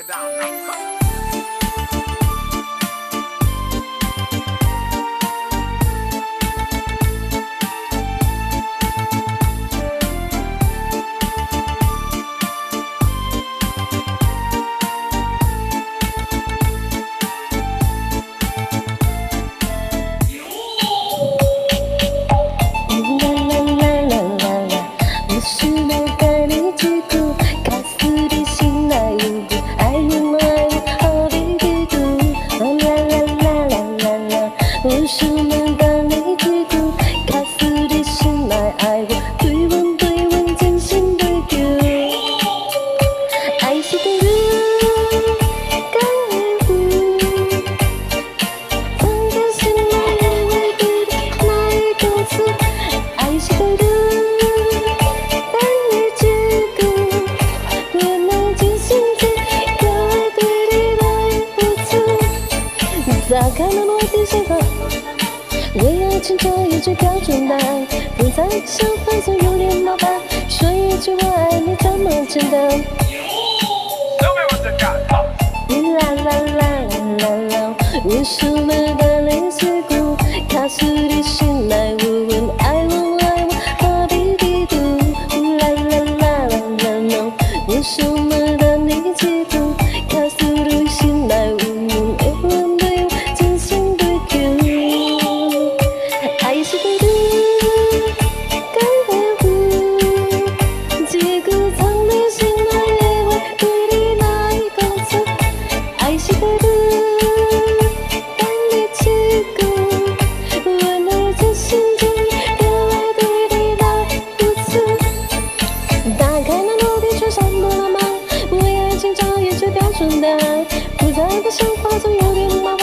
me down. 无数能把你记住，卡死的心来爱我，对吻真心对叫，爱是个路，敢会有，放在心来安慰的那一个字，爱是个路，但你知够，我能真心的要爱对你来付出，砸开了我的想法。为爱情找一句标准答案，复杂的想法总有点麻烦，说一句我爱你这么简单。啦啦啦啦啦，无数的单恋刺骨，卡死的心来问问爱我爱我何必嫉妒？啦啦啦啦啦啦，无数的单恋刺骨，卡死的心来问问爱我对我真心对叫。爱是个路，敢会有，结果藏在心内的话，对你来讲出。爱是个路，但你知够，我能真心的要爱对你来付出。打开那落地窗，闪过了吗？为爱情找一句标准答案，复杂的想法总有点麻烦，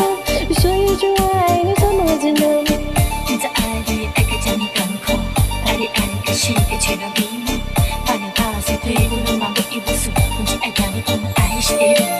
说一句我爱你这么简单。你在爱里爱个将你港口，爱里爱个是个全让迷路，怕两怕谁对我能忙得一无所，忘记爱讲的痛，爱是一路。